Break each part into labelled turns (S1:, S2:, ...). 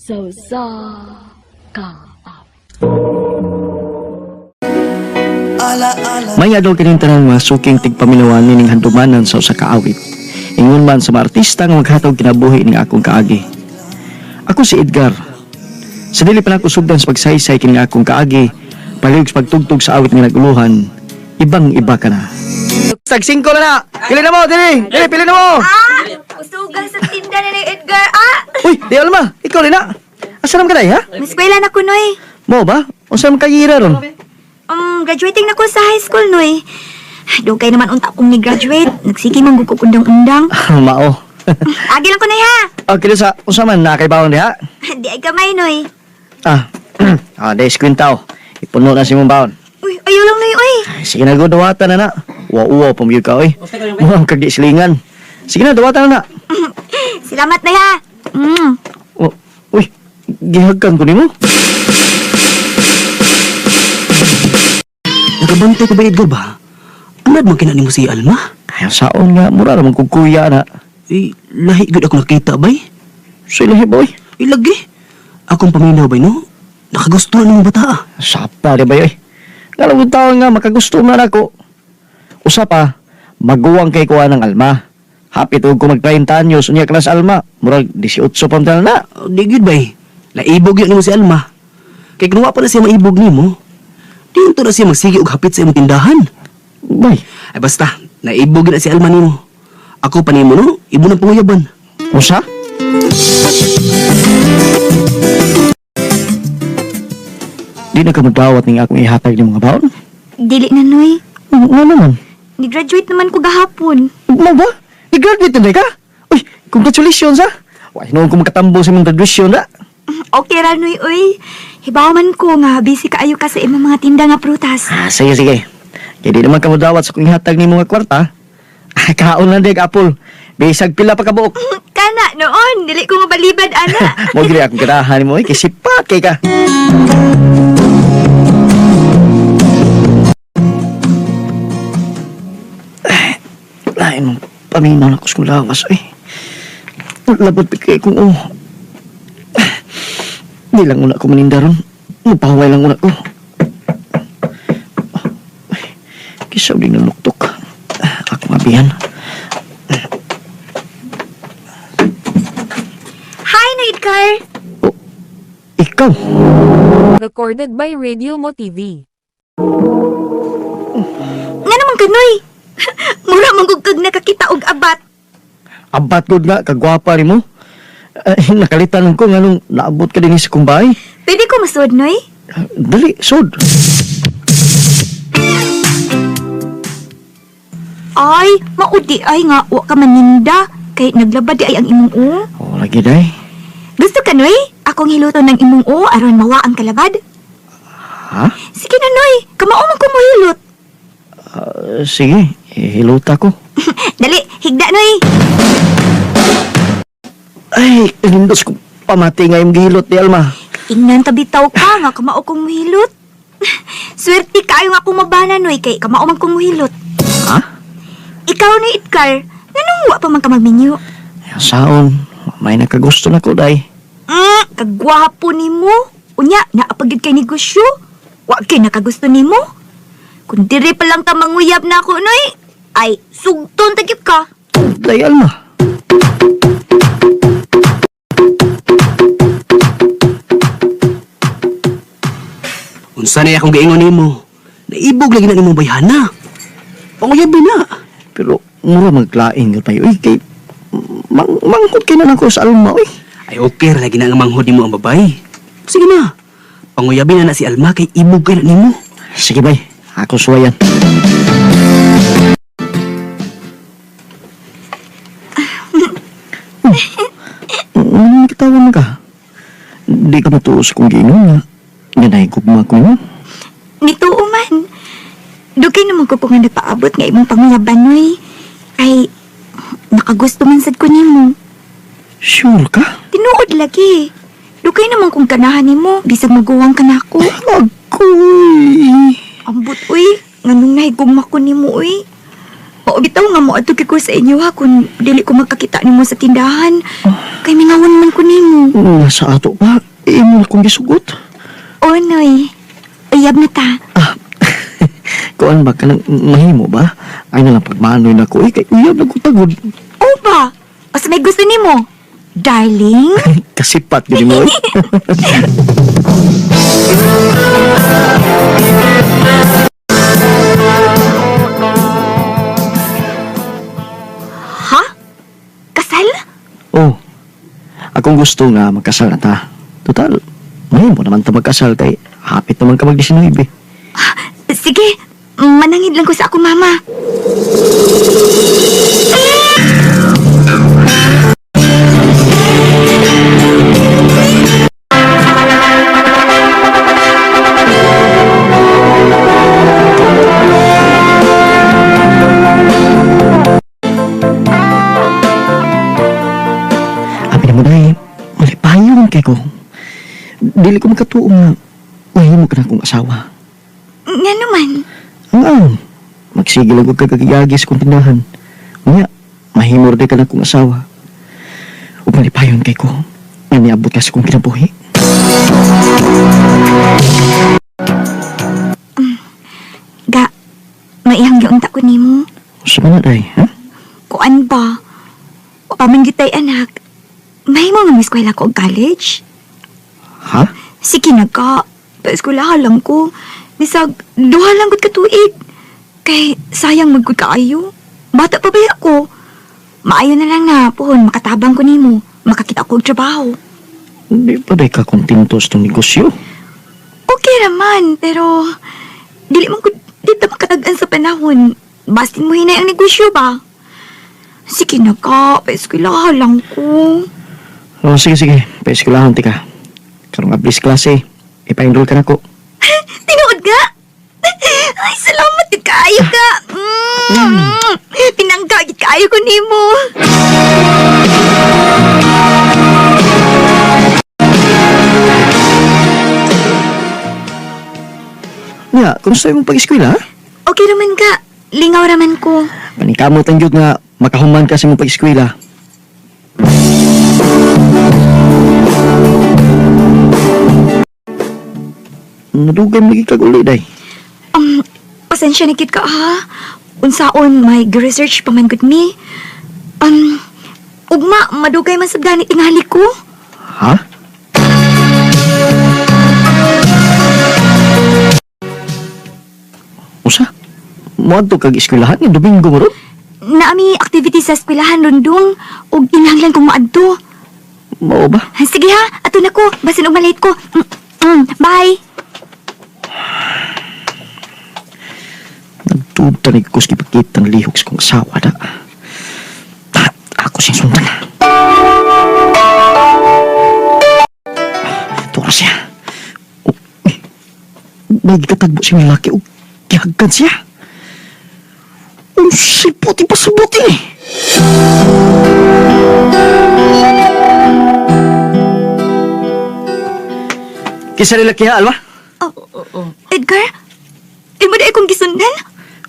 S1: So sa ka.
S2: May adlaw kining tanan mga suking tigpamilawan ning handumanan sa usa ka awit. Ingon man sa mga artista nga maghatag kinabuhi ning akong kaagi. Ako si Edgar. Sa dili pa nako sugdan sa pagsaysay kining akong kaagi, palihog sa pagtugtog sa awit nga naguluhan, ibang-iba ka na. Tag 5 na na. Pili na mo, dili. Dili, pili na mo.
S3: Usugan sa tinda na ni Edgar,
S2: Uy, di Alma, ikaw rin na. Asa naman ka na, ha?
S3: Maskwela na ko, Noy.
S2: Mo ba? O saan makayira ron?
S3: Graduating na ko sa high school, Noy. Doon kayo naman unta akong ni-graduate. Nagsige man gukukundang-undang.
S2: Mao.
S3: Agi lang ko, Noy, ha?
S2: Okay, sa usaman na kay bawon di ha?
S3: Di ay gamay, Noy.
S2: Des kwintaw. Ipuno na si mong bawon.
S3: Uy, ayaw lang, Noy, uy.
S2: Ay, sige na, go, dawatan na na. Uwa-uwa, pamiyod ka, oy. Mukhang kagdi silingan. Sige na, dawatan na na.
S3: Salamat, Noy, ha?
S2: Uy, gihagkan ko ni mo.
S4: Nagabantay ka ba, Edgar ba? Anad man kinani mo si Alma?
S2: Ay, saon nga, mura naman kong kuya na.
S4: Lahi gud ako nakita, bay.
S2: So, ilahi ba, oy?
S4: Lagi. Akong paminaw, bay, no? Nakagustuhan ng bata,
S2: Sapa, di ba, oy? Galawang taon nga, makagusto man ako. Usa pa, maguwang kay kuha ng Alma. Hapit ko mag-30 anyos, unya ka na sa Alma. Murag 18 pa na.
S4: Di gud, bay. Naibog yun ni mo si Alma. Kay kinuha pa na siya maibog ni mo. Di yun na siya magsige og hapit sa imong tindahan.
S2: Bay,
S4: Ay basta, naibog na si Alma ni mo. Ako pa ni mo, no? Ibo ng panguyaban.
S2: usa? Di na ka magdawat ng akong ihatag ng mga baon?
S3: Dili na, Noy.
S2: Ano naman?
S3: Ni-graduate naman ko gahapon.
S2: Mo ba? I-graduate na ka? Uy, congratulations ha! Why, noon ko makatambo sa mong graduation na.
S3: Okay ra, Noy, uy. Hibaw man ko nga, busy kaayo ka sa imong mga tinda nga prutas.
S2: Sige, sige. Kaya di naman ka magdawat sa kong ihatag ng mga kwarta. Kaon na dig, Apple. Bisag pila pa kabuok.
S3: Kana, noon. Dili ko mabalibad, ana.
S2: Mo gili akong ganahan mo, eh. Kasi kay ka. Lain mong paminaw na ko sa lawas, eh. Labot pikay kong Di lang una ko maninda ron. Mapahaway lang una ko. Kisaw din naluktok. Ako mabihan.
S3: Hi, Noy Edgar.
S2: Ikaw?
S1: Recorded by Radio Mo TV.
S3: Nga naman ka, Noy. Mura manggugkag nakakita og abat.
S2: Abat good nga, kagwapa rin mo. Nakalitan ko nga nung naabot ka din sa kumbay.
S3: Pwede ko masud, Noy?
S2: Dali, sud.
S3: Ay, maudi ay nga, wa ka maninda. Kay naglabad di ay ang imong o.
S2: Oh, lagi day.
S3: Gusto ka, Noy? Akong hiluto ng imong o, aron mawa ang kalabad.
S2: Ha?
S3: Sige na, Noy. Kamao man ko mo hilot.
S2: Sige, hiluta ko.
S3: Dali, higda, Noy.
S2: Ay, lindos ko pamati nga yung gihilot ni Alma.
S3: Ingnan tabitaw ka nga, kamao kong muhilot. Swerte kayo nga akong mabana, Noy, kay kamao man kong muhilot.
S2: Ha?
S3: Ikaw, Noy Edgar, nanong wa pa man ka magminyo?
S2: Saon, may nakagusto na ko, day.
S3: Kagwapo ni mo. Unya, naapagid kay negosyo. Wa kay nakagusto ni mo. Kung diri pa lang ta manguyab na ako, Noy, ay sugton tagip ka.
S2: Day, Alma.
S4: Unsa na akong gaingon nimo? Naibog lagi na imong bayhana. Panguyabi na.
S2: Pero, mura maglaing ka tayo. Uy, kay... mangkot ka na ako sa Alma, uy.
S4: Ay okay, lagi na nga manghod nimo ang babay. Sige na. Panguyabi na si Alma kay ibog kay na nimo.
S2: Sige, bay. Ako suwayan. Katawan ka. Di ka matuos kung gino nga. Nanahigugma ko yun.
S3: Nituo man. Dugay naman ko kung nga nagpaabot nga imong panguyaban, Noy. Ay, nakagusto man sad ko nimo.
S2: Sure ka?
S3: Tinuod lagi. Dugay naman kung ganahan nimo, bisag maguwang ka na ako.
S2: Agoy!
S3: Ambot, uy. Nganong nahigugma ko nimo, uy. Maubitaw nga mo ato ko sa inyo ha kung dili ko magkakita nimo sa tindahan. Kay mingawon man ko nimo.
S2: Nasa ato pa, imo na kong gisugot.
S3: O noy. Uyab na ta.
S2: Kuan ba ka nang mahimo ba? Ay na lang pagmanoy na ko, kay uyab na ko tagod.
S3: O ba? O sa may gusto nimo? Darling?
S2: Kasipat gini mo.
S3: Ha? Kasal?
S2: Oh, akong gusto nga magkasal na ta. Total, mahimo naman ta magkasal kay hapit naman ka mag-19.
S3: Sige, manangid lang ko sa akong mama.
S2: Abi na mo dahil, malipayon kay ko. Dili ko magkatuong nga, mahimo ka na akong asawa.
S3: Nga naman.
S2: Ang magsigil ako kagagiyagi sa kong tindahan. Nga, mahimo rin ka na akong asawa. O malipayon kay ko, nga niabot ka sa kong kinabuhi.
S3: Ga, maihang yung unta ko nimo.
S2: Sa mana day, ha?
S3: Kuan ba? O pamanggitay anak. Mahimo nga eskwela ko og college.
S2: Ha?
S3: Sige na ka. Paeskulahan lang ko. Bisag, duha lang gud ka tuig. Kay sayang magkud kaayo. Bata pa ba ako? Maayo na lang na pohon makatabang ko nimo. Makakita ko og trabaho.
S2: Hindi pa day ka kontento sa itong negosyo.
S3: Okay raman, pero dili man ko dito makatagan sa panahon. Bastin mo hinay ang negosyo ba? Sige na ka, paeskulahan lang ko.
S2: O sige, paeskulahan ti ka. Karong ablis klase, ipa-enroll ka na ko.
S3: Tinuod ka? Ay, salamat yun kaayo ka. Pinanggagit kaayo ko nimo.
S2: Nga, kumusta yung pag-eskwela, ha?
S3: Okay raman ka. Lingaw raman ko.
S2: Panikamot ang yun nga, makahuman ka sa mong pag-eskwela. Nadugay mo lagi kag uli, day.
S3: Pasensya na kit ka ha. Unsaon, may research pa man gud mi. Ugma, madugay man sa ganit tingali ko.
S2: Ha? Usa? Muadto kag eskwelahan nga Domingo mo ron?
S3: Naami activity sa eskwelahan rundong. Ug inanglan kong maadto.
S2: Mao ba?
S3: Sige ha, ato na ko. Basin og malate ko. Bye.
S2: Nagtutanig ko sa kipagkit ng lihok sa kong asawa na. At ako siyang sundan. Tura siya. May gikatagbo siyang lalaki o kihagkan siya. Ang siputi pa sa buti. Kisa lalaki ha, Alma?
S3: Edgar? Imo na akong gisundan?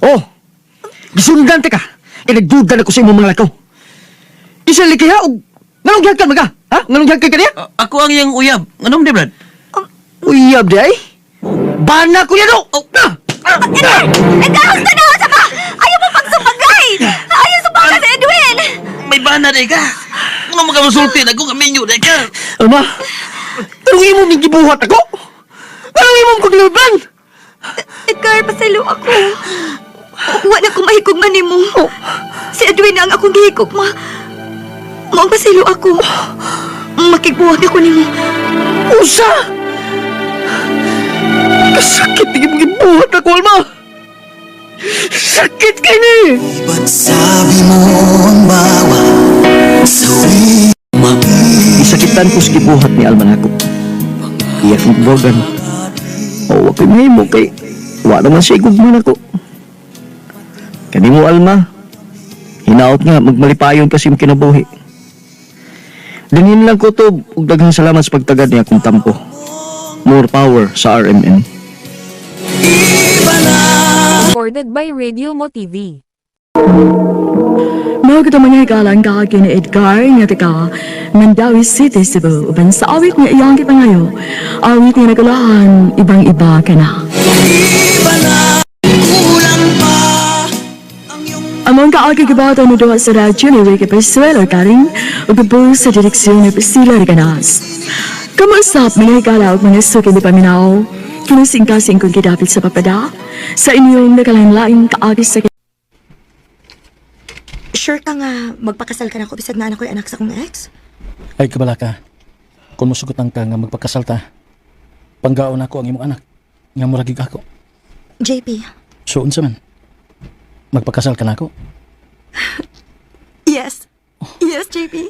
S2: Oh, gisundan te ka. Nagdudan ako sa imong mga lakaw. Isa liki ha, og nganong gihagkan maga? Ha? Nganong gihagkan ka niya?
S5: Ako ang iyang uyab. Anong di, Brad?
S2: Uyab di ay? Bana ko yan o!
S3: Edgar, hasta na sa ka! Ayaw mo pagsupagay! Ayaw supagan sa Edwin!
S5: May bana di ka. Ano magkamusulti na kung aminyo di ka?
S2: Alma, anong imo ning gibuhat ako? Anong imo kong nilaban?
S3: Edgar, pasalo ako. Wala ko mahigugma ni mo. Si Edwin ang akong gihigugma. Maong pasalo ako. Makigbuwag ako ni mo.
S2: Usa! Kasakit na yung gibuhat ako, Alma! Sakit ka ni!
S6: Ba't sabi mo ang bawat sawi
S2: Isakitan ko sa gibuhat ni Alma nako. Iyak ng bogan. O, wag ko'y mahimo kay wala naman siya igugman ako. Kani mo, Alma, hinaot nga, magmalipayon kasi yung kinabuhi. Dinin lang ko to, ug daghang salamat sa pagtagad niya akong tampo. More power sa RMN.
S1: Recorded by Radio Mo TV.
S7: Mao kita mga ikalang kakaki ni Edgar nga taga Mandawi City, Cebu. Uban sa awit nga iyang kipangayo, awit nga nagulahan ibang-iba ka na. Among kaagi gibata ni duha sa radyo ni Ricky Persuelo karing ugabo sa direksyon ni Priscilla Reganas. Kamusap mga ikala og mga suki ni paminaw, kinasing-kasing kong kidapit sa papada, sa inyong nakalang-laing kaagi sa
S8: Sure ka nga magpakasal ka na ako bisag na anak ko'y anak sa kong ex?
S9: Ay, kabala ka. Kung musugutan ka nga magpakasal ta, panggaon ako ang imong anak, nga muragig ako.
S8: JP.
S9: So, unsa man? Magpakasal ka na ako?
S8: Yes. Yes, JP.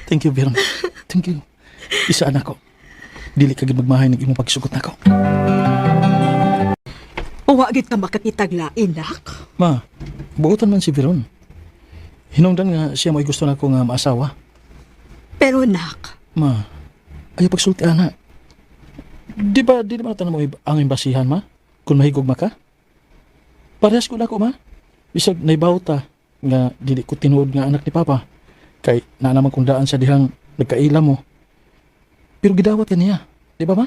S9: Thank you, Veron. Thank you. Isa anak ko. Dili ka gid magmahay ng imong pagsugot na ako.
S8: Uwagit ka makakitaglain, nak.
S9: Ma, buutan man si Veron. Hinungdan nga siya mo'y gusto na ko nga maasawa.
S8: Pero, nak,
S9: Ma, ayaw pagsulti ana. Di ba tanong mo ang imbasihan, ma? Kung mahigugma ka? Parehas ko na ko, ma. Bisag naibaw ta nga dili ko tinuod nga anak ni Papa. Kay na naman kung daan sa dihang nagkaila mo. Pero gidawat ka niya. Di ba, ma?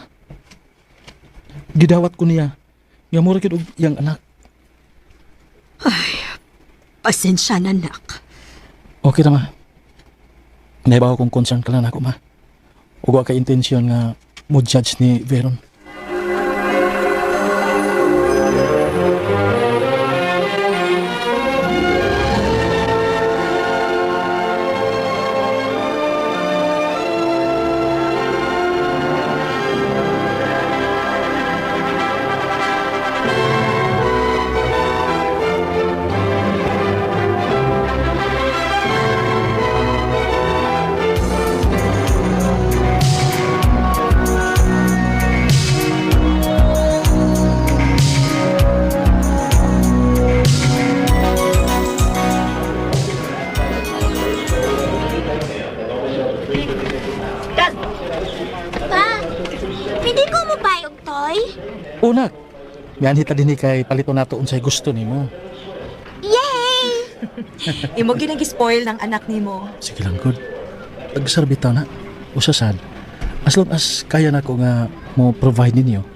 S9: Gidawat ko niya. Nga mura kid og yang anak.
S8: pasensya na, nak.
S9: Okay ra, ma. Naibaw kong concern ka lang ako, ma. Uwa ka intensyon nga mo judge ni Veron.
S10: Pa, hindi ko mo bayog, Toy?
S9: Unak, yan hita din kay palito nato unsay gusto nimo.
S10: Yay!
S8: Imo ginag-spoil ng anak nimo.
S9: Sige lang, good. Pagsarbita na, usasan. As long as kaya na ko nga mo provide ninyo,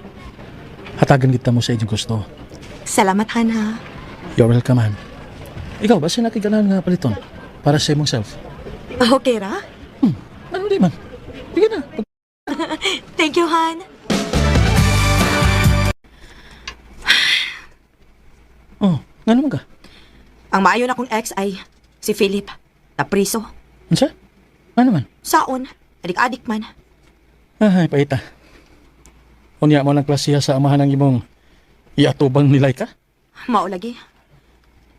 S9: hatagan kita mo sa inyong gusto.
S8: Salamat, Han, ha.
S9: You're welcome, man. Ikaw, basta nakiganan nga paliton para sa imong self.
S8: Okay ra?
S9: Ano di man? Sige na.
S8: Thank you, Han.
S9: Oh, nga naman ka?
S8: Ang maayo na kong ex ay si Philip. Napriso.
S9: Ansa? Ano man?
S8: Saon? Adik-adik man.
S9: Ay, paita. Unya mo ng klasiya sa amahan ng imong iatubang nilay ka?
S8: Mao lagi.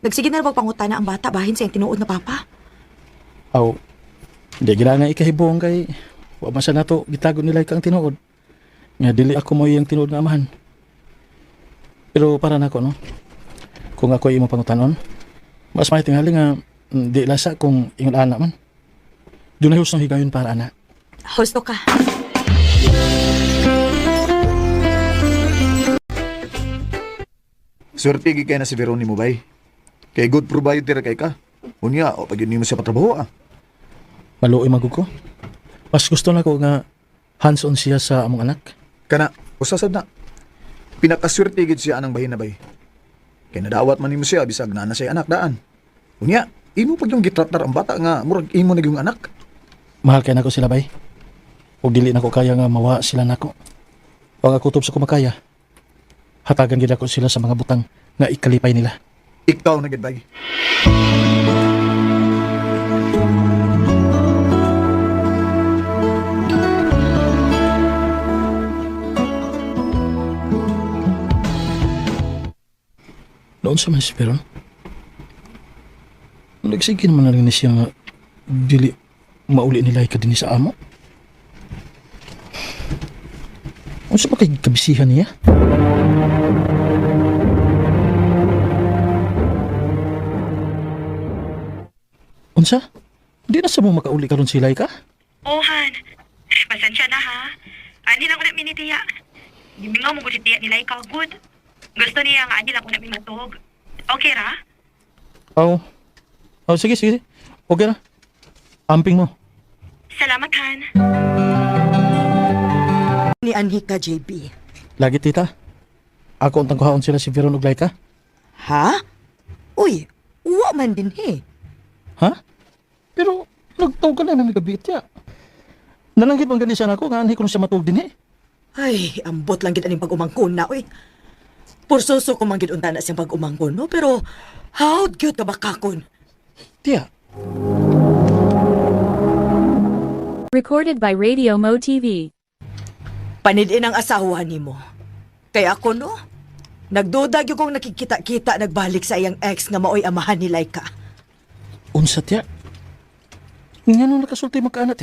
S8: Nagsige na rin pangutana ang bata bahin sa iyang tinuod na papa.
S9: Aw, di gila nga ikahibong kay wa man sa nato gitago nilay kang tinuod. Nga dili ako mo iyang tinuod nga amahan. Pero para nako no. Kung ako imo pangutanon, mas may tingali nga di lasa kung ingon ana man. Dunay husong higayon para ana.
S8: Husto ka.
S11: Swerte gi kay na si Veroni mo bay. Kay good provider kay ka. Unya o pag yun mo siya patrabaho ah.
S9: Maluoy magud ko. Mas gusto na ko nga hands-on siya sa among anak.
S11: Kana, usasad na. Pinakaswerte gid siya anang bahin na bay. Kay nadawat man nimo siya bisag na siya anak daan. Unya, imo pag yung gitratar ang bata nga murag imo na yung anak.
S9: Mahal kay nako sila bay. Ug dili nako kaya nga mawa sila nako. Pag ako sa kumakaya, hatagan gid ako sila sa mga butang nga ikalipay nila.
S11: Ikaw na gid bay.
S9: Noon sa man si Peron, nagsige naman na rin siya nga dili mauli nila ikadini sa amo. Ano sa pa kay kabisihan niya? Unsa? Di na sa mo makauli karon silay ka?
S12: Ohan, pasensya na ha. Ani lang ko na minitiya. Gimingaw mo ko si tiya nila ikaw good. Gusto niya nga ani lang ko na minatog. Okay ra?
S9: Oh. Oh, sige, sige. Okay na. Amping mo.
S12: Salamat, Han.
S8: Ni anhi ka, JB.
S9: Lagi, tita. Ako untang kuhaon sila si Veron ug Laika.
S8: Ha? Uy, uwa man din
S9: Ha? Pero, nagtawag ka na may gabi ya. Nalanggit bang ganisan ako nga anhi ko na siya matuog din
S8: Ay, ambot lang gid aning pag-umangkon na, uy. Pursoso ko man gid unta na siyang pag-umangkon, no? Pero, how good ka ba kakon?
S9: Tiya.
S1: Recorded by Radio Mo TV.
S8: Panidin ang asawa ni mo. Kaya ako, no? Nagduda yung kong nakikita-kita nagbalik sa iyang ex nga maoy amahan ni Laika.
S9: Unsa tiya? Nga nung nakasulti magkaanat.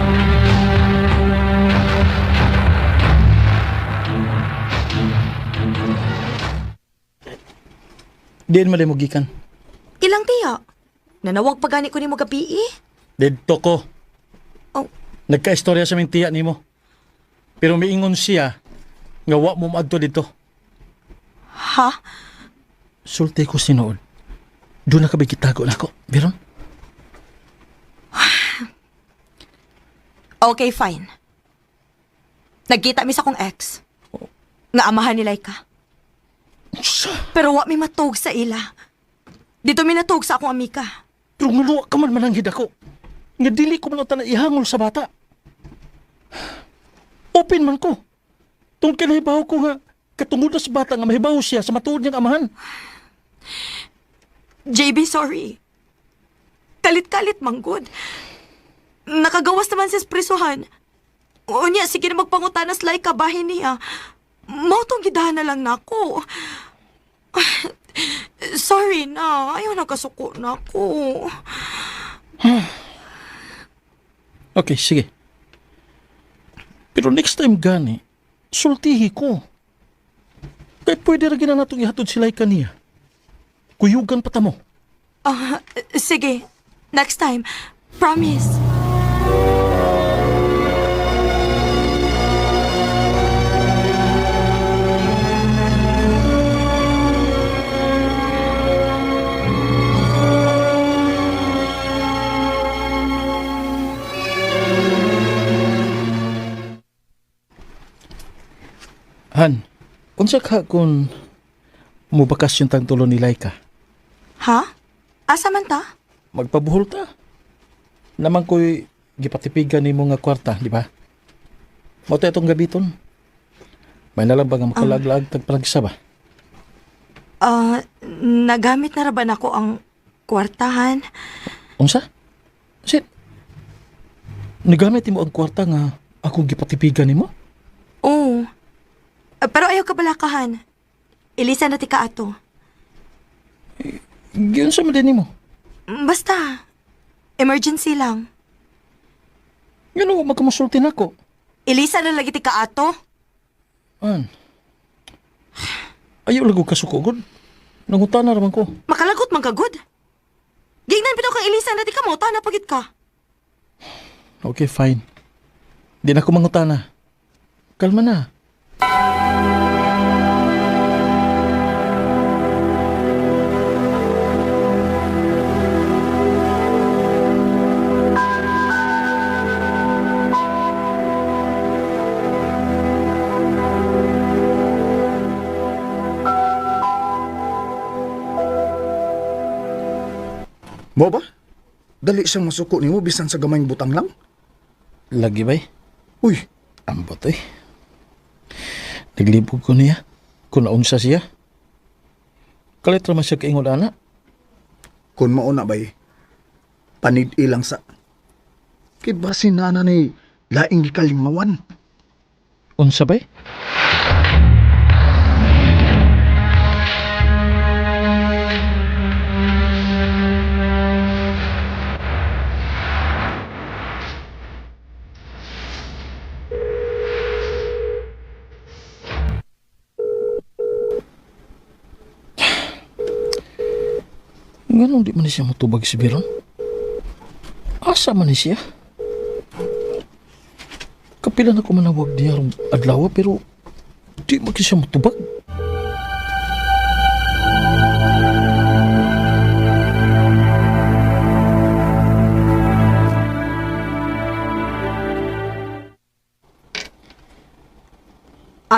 S9: Diyan malay mo gikan.
S8: Ilang tiya? Nanawag pa gani ko ni mo gabi
S9: Dito ko.
S8: Oh.
S9: Nagka-istorya sa ming tiya ni mo. Pero miingon siya nga wa mo maadto dito.
S8: Ha?
S9: Sulti ko sinuod. Doon na ka kitago na ako. Biron?
S8: Okay, fine. Nagkita mi sa kong ex. Nga amahan ni Laika. Pero wa mi matug sa ila. Dito mi natug sa akong amika.
S9: Pero ngaluwa ka man mananghid ako. Nga dili ko man na ihangol sa bata. Open man ko. Tungkol kinahibaw ko nga katungod na sa bata nga mahibaw siya sa matuod niyang amahan.
S8: JB, sorry. Kalit-kalit, manggod. Nakagawas naman siya sa prisuhan. O niya, sige na magpangutanas Laika bahin niya. Mautong gidahan na lang nako. Sorry na. Ayaw nakasuko na ako.
S9: Okay, sige. Pero next time gani, sultihi ko. Kaya pwede rin na natong ihatod sila kaniya. Kuyugan pa mo.
S8: Sige. Next time. Promise.
S9: Han, unsa ka kung mubakasyon tang tulo ni Laika?
S8: Ha? Asa man ta?
S9: Magpabuhol ta. Naman ko'y gipatipigan ni mo nga kwarta, di ba? Mauto itong gabiton. May nalang ba nga makalag-lag tagpalagsa ba?
S8: Nagamit na raban ako ang kwartahan.
S9: Unsa? Sit. Nagamit mo ang kwarta nga akong gipatipigan ni mo?
S8: Oo. Pero ayaw ka balakahan. Ilisa na ti ka ato.
S9: Giyon sa madini mo?
S8: Basta. Emergency lang.
S9: Yan o, magkamusultin ako.
S8: Ilisa na lagi ti ka ato.
S9: An? Ayaw lago kasukugod. Nangutan na naman ko.
S8: Makalagot man ka, good. Gignan pinaw kang ilisa na ti ka mo, tana pagit ka.
S9: Okay, fine. Di na ako mangutana. Kalma na.
S11: Mo ba? Dali siyang masuko ni mo bisan sa gamayng butang lang?
S9: Lagi ba'y?
S11: Uy,
S9: Ambot eh. Naglibog ko niya. Kung naunsa siya. Kalit naman siya kaingon ana.
S11: kun mauna ba'y panid ilang sa kibasin na ni laing gikalingawan.
S9: Unsa ba'y? Ganun di man siya matubag si Biron. Asa man siya? Kapila na ko manawag diya adlaw pero di man siya matubag.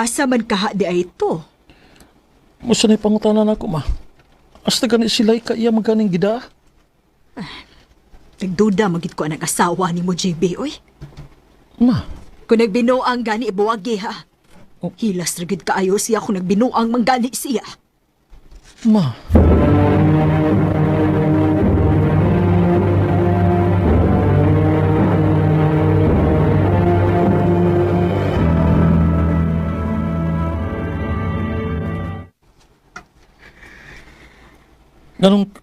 S8: Asa man kaha di ay ito?
S9: Musa na pangutanan ako, ma. Hasta gani sila ka iya maganing gida.
S8: Nagduda magit ko ang asawa ni mo, JB, oy.
S9: Ma,
S8: Kung nagbinuang gani ibuwagi ha. Hilas ragid kaayo siya kung nagbinuang manggani siya.
S9: ma.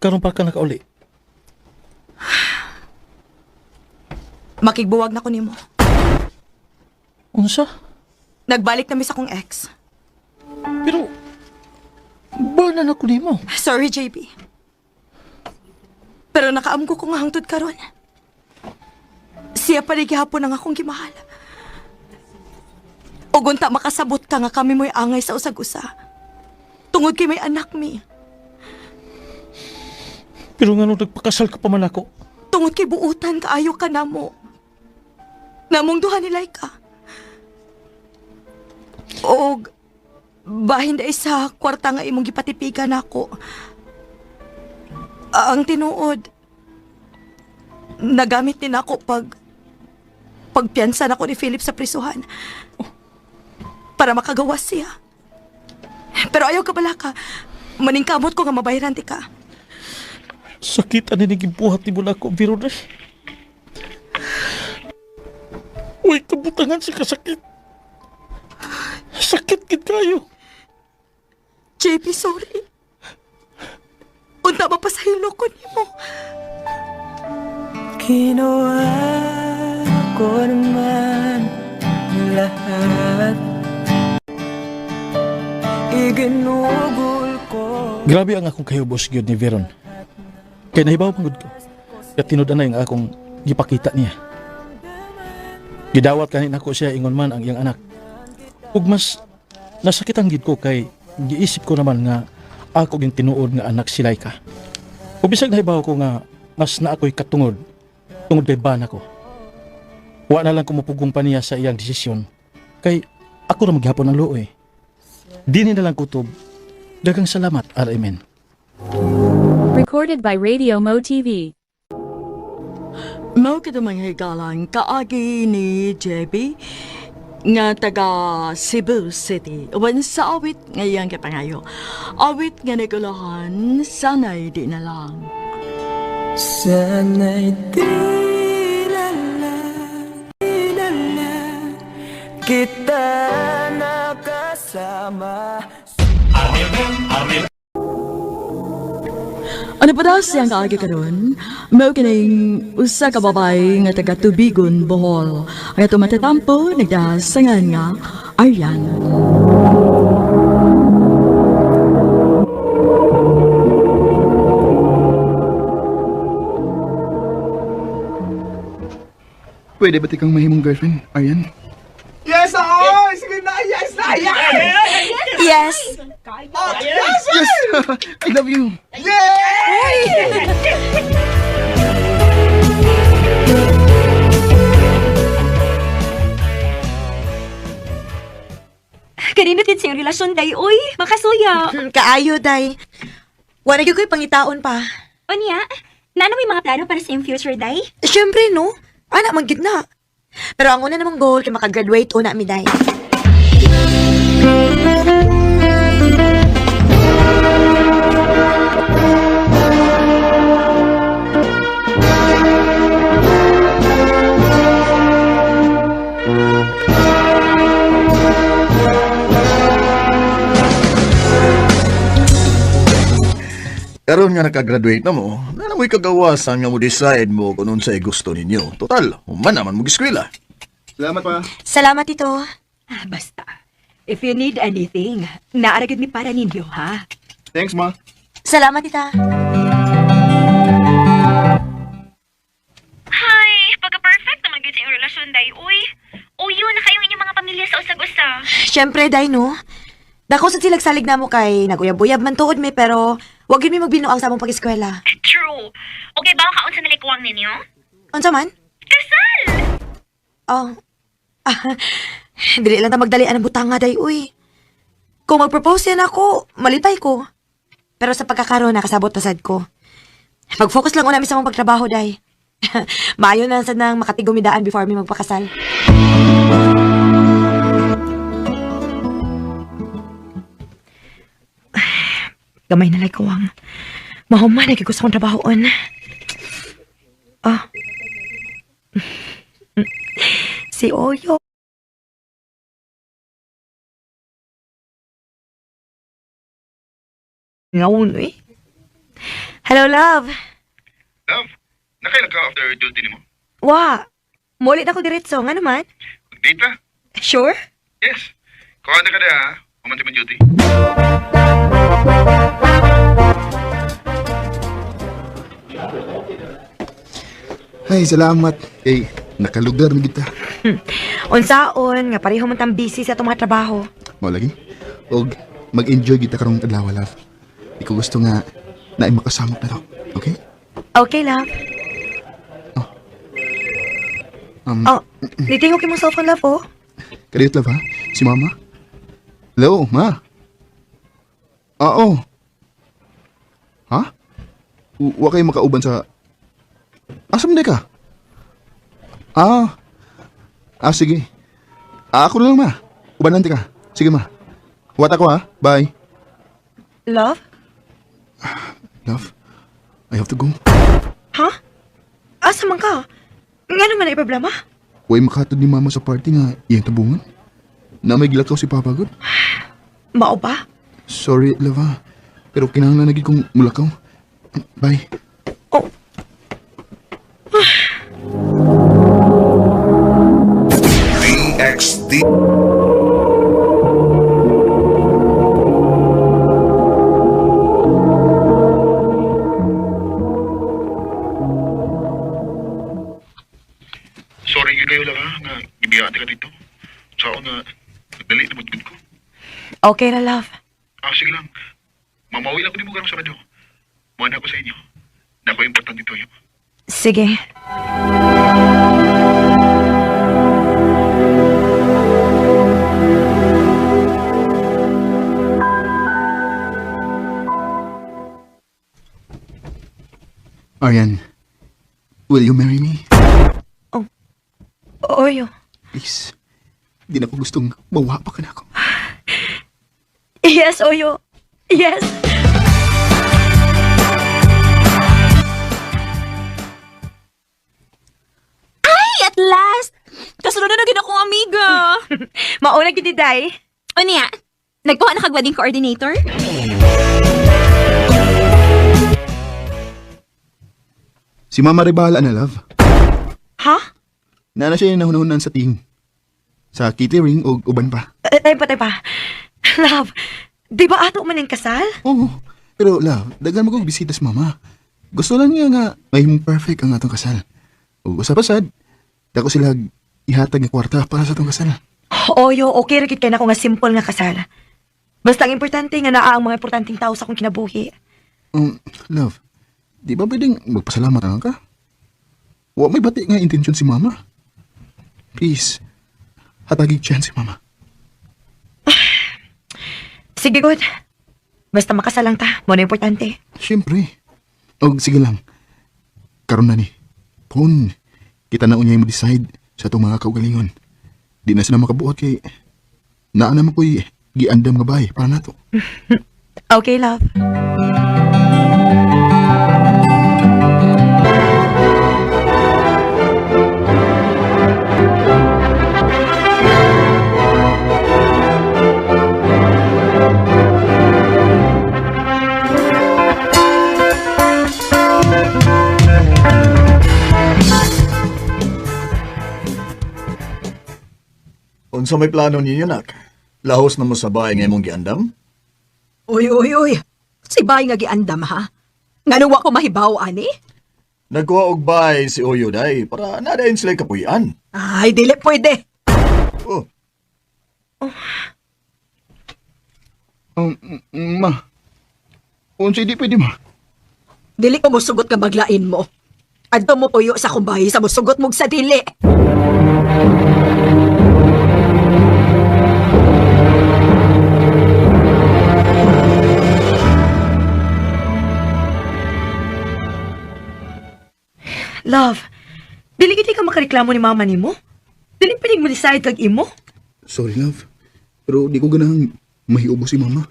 S9: Ganun pa ka nakauli.
S8: Makigbuwag na ko nimo.
S9: Unsa?
S8: Nagbalik na mis akong ex.
S9: Pero, ba na ako nimo?
S8: Sorry, JB. Pero nakaamgo ko nga hangtod karon. Siya pa rin gihapon ang akong gimahal. O gunta makasabot ka nga kami mo'y angay sa usag-usa. Tungod kay may anak mi.
S9: Pero nga nung nagpakasal ka pa man ako.
S8: Tungod kay buutan kaayo ka na mo. Namong duha ni Laika. O bahin da isa kwarta nga imong gipatipigan ako. Ang tinuod, nagamit din ako pagpiyansa na ko ni Philip sa prisuhan para makagawas siya. Pero ayaw ka bala ka. Maningkamot ko nga mabayaran ti ka.
S9: Sakit ani naging buhat ni mo na ako, Verones. Uy, kabutangan si kasakit. Sakit kit kayo.
S8: JP, sorry. Unta mapasahilo ko ni mo.
S6: Kinuha ko naman lahat. Iginugol ko.
S9: Grabe ang akong kahubos gyud ni Veron. Kaya nahibaw pangod ko. Kaya tinudan na yung akong gipakita niya. Gidawat kanin ako siya ingon man ang iyang anak. Ug mas nasakit ang gid ko kay giisip ko naman nga ako yung tinuod nga anak si Laika. Ug bisag nahibaw ko nga mas na ako'y katungod tungod kay bana ko. Wa na lang kumupugong pa niya sa iyang desisyon. Kay ako na maghapon ang luoy. Dini na lang kutob. Daghang salamat, RMN.
S1: Recorded by Radio Mo TV.
S7: Mao kita mga higalang kaagi ni JB nga taga Cebu City. Wan sa awit ngayang kapangayo. Awit nga nagulahan, sanay di na lang.
S6: Sana'y di na lang kita nakasama.
S7: Ano pa daw siyang kaagi karon? Mao kining usa ka babay nga taga Tubigon, Bohol. Ang ato matatampo nagdasangan nga Aryan.
S11: Pwede ba tikang mahimong girlfriend, Aryan?
S5: Yes, ahoy! Sige na, yes na, yes!
S8: Yes!
S5: Yes!
S11: Yes! I love you!
S3: Kanino din siyang relasyon, day, oy. Makasuya.
S8: Kaayo, day. Wala gyud ko'y pangitaon pa.
S10: O niya, nano may mga plano para sa iyong future, day?
S8: Siyempre, no? Anak, man gid na. Pero ang una namang goal kay makagraduate una mi, day.
S11: Karon nga nakagraduate na mo, na mo'y kagawasan nga mo decide mo kung unsay gusto ninyo. Total, human naman mo giskwela. Salamat pa.
S8: Salamat, ito.
S3: Basta, if you need anything, naaragid mi para ninyo, ha?
S11: Thanks, ma.
S8: Salamat, tita.
S12: Hi, pagka-perfect naman gyud sa iyong relasyon, day. Uy, uyo na kayong inyong mga pamilya sa usag-usa.
S8: Siyempre, day, no? Dako sa silagsalig na mo kay naguyab-uyab man tuod mi, pero wag yun mi magbinuang sa among pag-eskwela.
S12: True. Okay ba kaon sa nalikuwang ninyo?
S8: Unsa man?
S12: Kasal!
S8: Oh. Dili lang ta magdalian ang butanga, day, uy. Kung mag-propose yan ako, malipay ko. Pero sa pagkakaroon, nakasabot na sad ko. Mag-focus lang namin sa mong pagtrabaho, day. Maayo na sad nang makatigumidaan before mi magpakasal. Gamay na lay kawang. Mahuman, nagigos akong trabahoon. Ah. Si Oyo. Ngawon, eh. Hello, love.
S13: Love, nakailan ka after duty ni mo?
S8: Wa. Mulit ako diretso. Nga naman?
S13: Date na?
S8: Sure?
S13: Yes. Kuha na ka na ha. Pumanti mo duty.
S14: Ay, salamat. Nakalugar na kita.
S8: Unsaon, nga pareho man tang busy sa itong mga trabaho.
S14: Mao lagi. Og mag-enjoy kita karong adlaw, love. Ikaw gusto nga na makasamok na to. Okay?
S8: Okay, love. Oh, nitingog yung cellphone, love, oh.
S14: Kadiyot, love, ha? Si mama? Hello, ma? Oo. Ha? Wa kayo makauban sa... Asam na ka? Sige. Ako na lang, ma. Ubanan ka. Sige, ma. Huwat ako, ha? Bye.
S8: Love?
S14: Love, I have to go.
S8: Ha? Asa man ka? Nga naman na problema?
S14: Huwag makatod ni mama sa party nga iyang tabungan. Na may gilakaw si Papa God.
S8: Mao ba?
S14: Sorry, love, ha? Pero kinahanglan naging kong mulakaw. Bye.
S13: DXD. Sorry nga kayo lang ha, nga ibiyate ka dito. Sao na nagdali na magdun ko.
S8: Okay na, love.
S13: Sige lang. Mamawi lang ko ni mo sa radyo. Muhan ako sa inyo. Na ako importante dito yun.
S8: Sige.
S14: Arian, will you marry me?
S8: Oyo.
S14: Please. Di na ko gustong mawapa ka na ako.
S8: Yes, Oyo. Yes.
S10: Ay, at last! Kasunod na naging akong amiga.
S8: Mauna gini, day.
S10: O niya, nagkuha na kag-wedding coordinator?
S14: Si Mama Rebala na, love.
S8: Ha?
S14: Nana siya yung nahunahunan sa team. Sa catering o uban pa.
S8: Tay pa. Love, di ba ato man yung kasal?
S14: Oo. Pero, love, dagan mo kong bisita sa mama. Gusto lang niya nga mahimong perfect ang atong kasal. O usap-asad, dako sila ihatag ng kwarta para sa atong kasal.
S8: Oyo, okay ra gid kay nako nga simple nga kasal. Basta ang importante nga naa ang mga importanteng tao sa akong kinabuhi.
S14: Love, di ba pwedeng magpasalamat lang ka? Wa may bati nga intensyon si mama. Please, hatagig chance si mama.
S8: Sige, good. Basta makasal lang ta, mo na importante.
S14: Siyempre. O, sige lang. Karon na ni. Pon, kita na unyay mo decide sa itong mga kaugalingon. Di na sila makabuot kay naa naman ko'y giandam nga bahay para nato.
S8: Okay, love.
S11: Unsa may plano ninyo, nak? Lahos na mo sa bahay ngay mong giandam?
S15: Uy. Si Bay nga giandam, ha? Nga nung ko mahibaw, ani?
S11: Nagkuha og bahay si Oyo, day, para nadayin sila kapuyan.
S15: Ay, dili pwede.
S14: Ma, unsa di pwede, ma?
S15: Dili ko musugot nga maglain mo. Adto mo puyo sa kumbay sa musugot mong sa dili.
S8: Love, dili gid ka makareklamo ni mama nimo. Dili pinig mo decide kag imo.
S14: Sorry, love. Pero di ko ganang mahiubo si mama.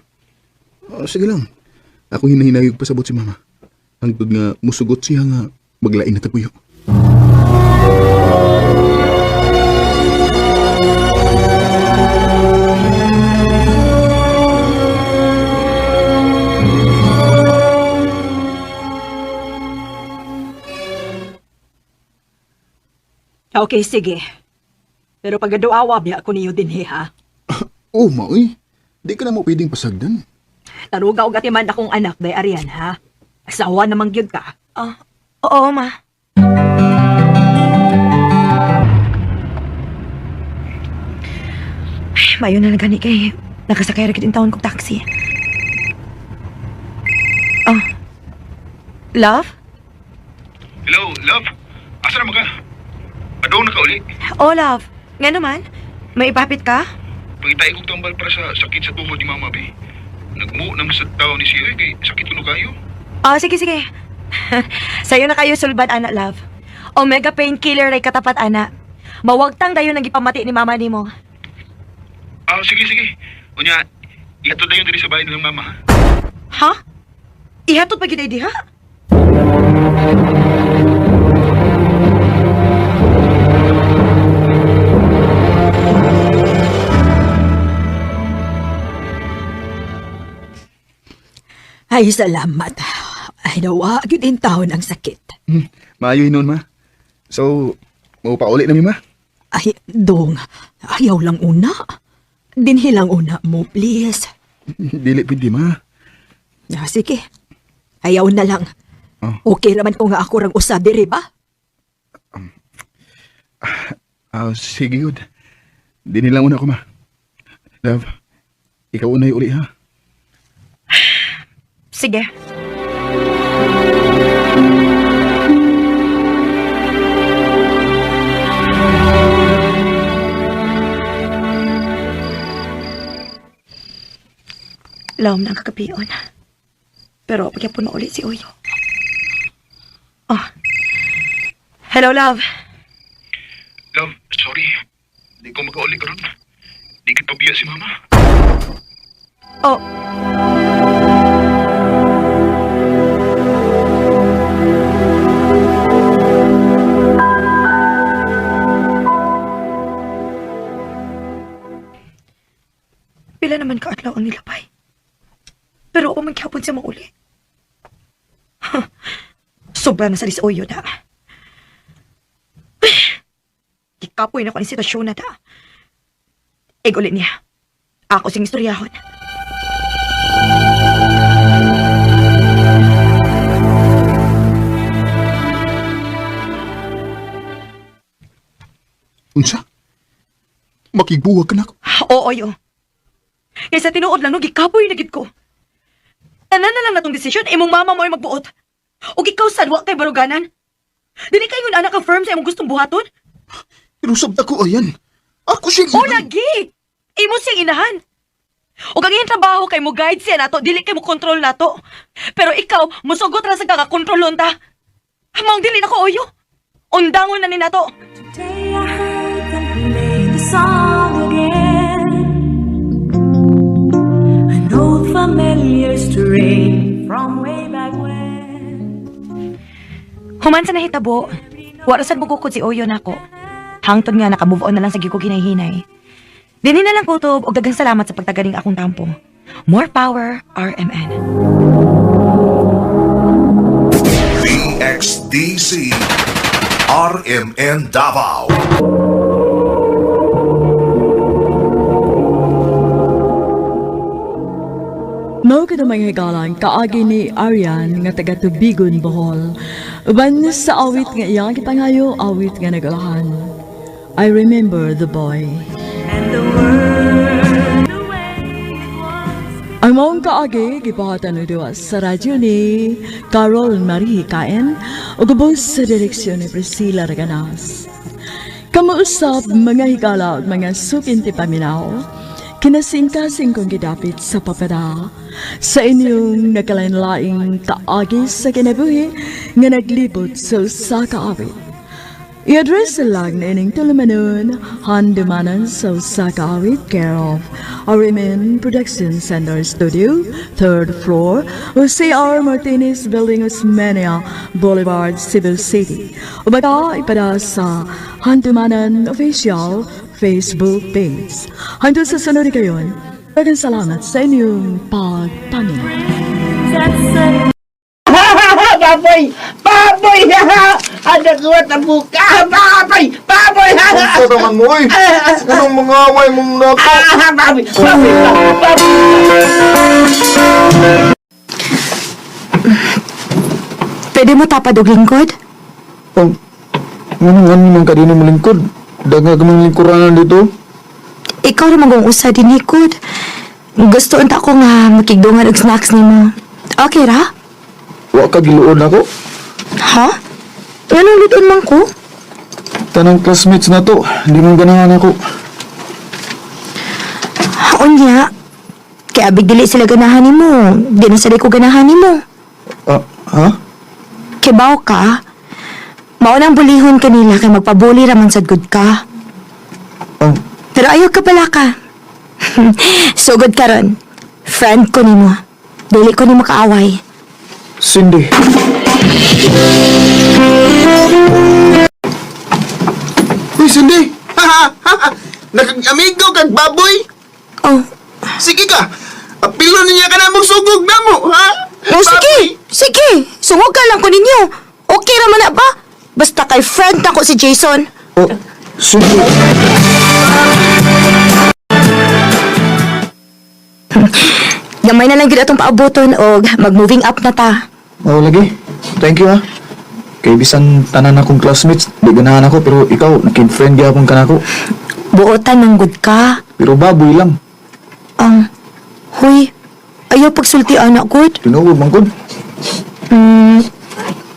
S14: Sige lang. Ako hinahinayog pasabot si mama. Hangtod nga musugot siya nga maglain na tapuyo.
S15: Okay, sige. Pero paggaduawa biya ako niyo din, ha?
S14: Oh, maoy. Di ka na mo pwedeng pasagdan.
S15: Tarugaw gatiman akong anak, day Arian, ha? Asawa namang gyud ka.
S8: Oo, ma. Mayo na nagani kay nakasakay ra kitin taon kong taxi. Love?
S13: Hello, love. Asa naman ka? Adong na ka uli?
S8: Oh, love. Nga naman? May ipapit ka?
S13: Pangitay kong tambal para sa sakit sa tuhod ni mama, be. Nagmuo naman sa tao ni Siri, kay sakit ko na kayo.
S8: Sige, sige. Sa'yo na kayo sulbad, anak, love. Omega painkiller ay katapat, anak. Mawagtang dayon nang ipamati ni mama nimo.
S13: Sige, sige. Unya, ihatod na yun diri sa bahay nilang mama, ha?
S8: Ha? Ihatod pa gid di ha?
S15: Ay, salamat. Ay, nawa, gyud in taon ang sakit.
S14: Maayo hinon, ma. So, mau pa uli na mi, ma?
S15: Ay, dong, ayaw lang una. Dinhilang una mo, please.
S14: Dili pwede, ma.
S15: Sige, ayaw na lang. Okay naman ko nga ako rang usa diri ba?
S14: Sige, good. Dili lang una ko, ma. Love, ikaw unay uli, ha?
S8: Sige. Lawom ng kagabion. Pero pagyapon na ulit si Uyo. Hello, love.
S13: Love, sorry. Di ko makauli karon. Di kita pabiya si mama.
S8: Pila naman kaadlaw ang nilabay. Pero ako magkihapon siya mauli. Sobra na sa lisoyo na. Ikapoy na ko ang sitwasyon na da. Ulit niya. Ako sing istoryahon.
S14: Unsa? Makigbuwag ka na ko?
S8: Oo, yo. Kaya sa tinuod lang, no, gikapoy na gid ko. Tanan na lang na tong desisyon, imong mama mo ay magbuot. O ikaw sadwa kay baruganan. Dili kayo yung anak ang firm sa imong gustong buhaton?
S14: Pero sabta ko, ayan. Ako siyang
S8: O lagi! Imo siyang inahan. O kang iyang trabaho kay mo guide siya nato, dili kay mo kontrol nato. Pero ikaw, musugot ra sa kakakontrolon ta. Maong dili na ko, oyo. Undangon na ni nato.
S6: Today I heard them play the song again. An old familiar strain from way back when.
S8: Human sa nahitabo, warasan mo kukod si Oyo nako. Hangtod nga naka-move on na lang sa gigo hinay-hinay. Dini na lang kutob og daghang salamat sa pagtagaling akong tampo. More power, RMN.
S16: VXDC RMN Davao.
S7: Mao ka mga higalan kaagi ni Arian nga taga Tubigon, Bohol. Uban sa awit nga iya gipangayo awit nga nagalahan. I remember the boy. Ang maong kaagi gipahatan udo sa radyo ni Carol Marie Caen o gubos sa direksyon ni Priscilla Raganas. Kamuusap mga higala at mga sukinti paminaw. kinasing-kasing kong gidapit sa papada sa inyong nagkalain-laing kaagi sa kinabuhi nga naglibot sa usa ka awit. I-address lang na ining tulumanon handumanan sa usa ka awit care of Arimen Production Center Studio, 3rd floor, Jose R. Martinez Building, Osmeña Boulevard, Cebu City. O baka ipada sa handumanan official Facebook page. Hanggang sa sunod kayon, daghang salamat sa inyong pagpaminaw.
S17: Baboy! Baboy ha! Ada kuat ang buka! Baboy! Baboy ha!
S11: Ang sa naman mo eh! Anong mga away mong nako?
S17: Baboy! Baboy!
S3: Pwede mo tapad og lingkod?
S11: Nga naman ka din ang malingkod. Daga kamang lingkuranan dito.
S3: Ikaw naman kung usa din likod. Gusto unta ko nga makigdungan og snacks nimo. Okay ra?
S11: Wa ka giluod ako.
S3: Ha? Anong luton man ko?
S11: Tanang classmates na to. Hindi mong ganahan ako.
S3: Haon niya. Kaya abig dili sila ganahan nimo. Di na sila ko ganahan nimo.
S11: Ha?
S3: Kibaw ka? Maunang bulihon kanila kay magpabuli raman sad gud ka. Pero ayaw ka pala ka. Sugod ka ron. Friend ko nimo. Dili ko nimo kaaway.
S11: Cindy.
S17: Uy, Cindy! Nakag-amigo kag baboy?
S3: Oh.
S17: Sige ka! Apilo niya ka na mong sugog na mo, ha?
S3: Oh, sige! Sige! Sungog ka lang ko ninyo. Okay raman na ba? Basta kay friend ako si Jason.
S11: Cindy.
S3: Gamay na lang gid atong paaboton og mag-moving up na ta.
S11: Lagi. Thank you ha. Kay bisan tanan akong classmates, di ganahan ako pero ikaw nakin-friend gyapon ka nako.
S3: Buotan ng good ka.
S11: Pero baboy lang.
S3: Huy, ayaw pagsulti anak good.
S11: Tinuod man gud.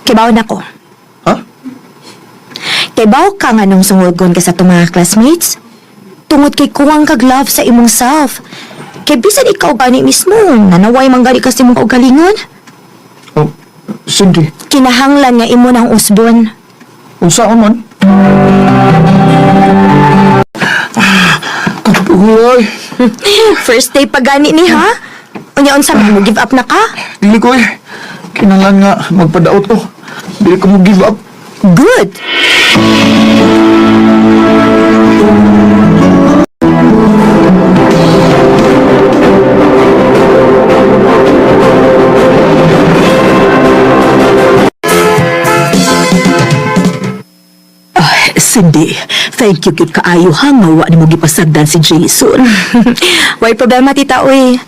S3: Kibaw na ko.
S11: Ha?
S3: Kibaw ka nga nung sungogon ka sa itong mga classmates. Tungod kay kuwang kag love sa imong self. Kay bisan ikaw gani mismo, nanaway man gani kasi mong kaugalingon.
S11: Cindy.
S3: Kinahanglan nga imo ng usbon.
S11: Unsaon man? Kapuloy.
S3: First day pa gani ni ha? Unya unsa mo give up na ka?
S11: Dili ko eh. Kinahanglan nga magpadaot ko. Dili ko mo give up.
S3: Good.
S15: Cindy, thank you gyud kaayo ha nga wa nimo gipasagdan si Jason.
S3: Way problema tita uy.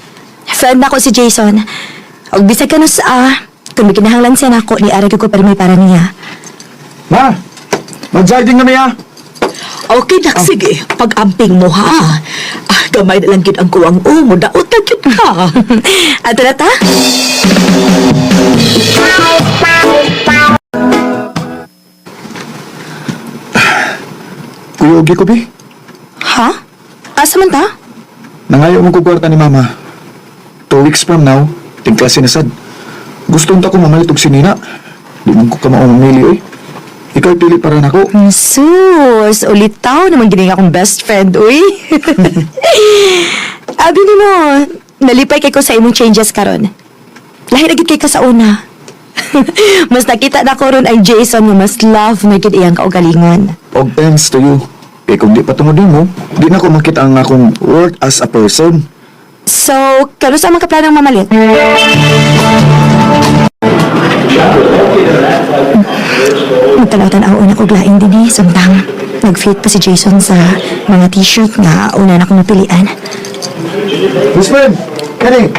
S3: Friend ako si Jason. Og bisag ka no sa kung may kinahanglan siya nako ni ara ko para may para niya.
S11: Ma! Mag-jogging na niya.
S15: Okay nak sige, pag-amping mo ha. Gamay na lang gyud ang kuwang mo daot na gyud ka.
S3: Ato na ta?
S11: Kuya Ogie ko, Bi.
S3: Ha? Asa man ta?
S11: Nangayo mo kwarta ni Mama. 2 weeks from now, ting klase na sad. Gusto unta ko mamalit og sinina. Di man ko ka maumili, oy. Ikaw pili para nako.
S3: Sus, ulitaw naman gining akong best friend, uy. Abi ni mo, nalipay kay ko sa imong changes karon. Lahi na gid kay ka sa una. Mas nakita na ko ron ang Jason nga mas love na gid iyang kaugalingon.
S11: Og thanks to you. Kaya kung di patungod mo, di na ko makita ang akong worth as a person.
S3: So, kano sa mga kaplanong mamalit? Magtalaw-tanaw una ko glaing din eh. Samtang, nag-fit pa si Jason sa mga t-shirt nga una na kong napilian.
S11: Miss friend, kani?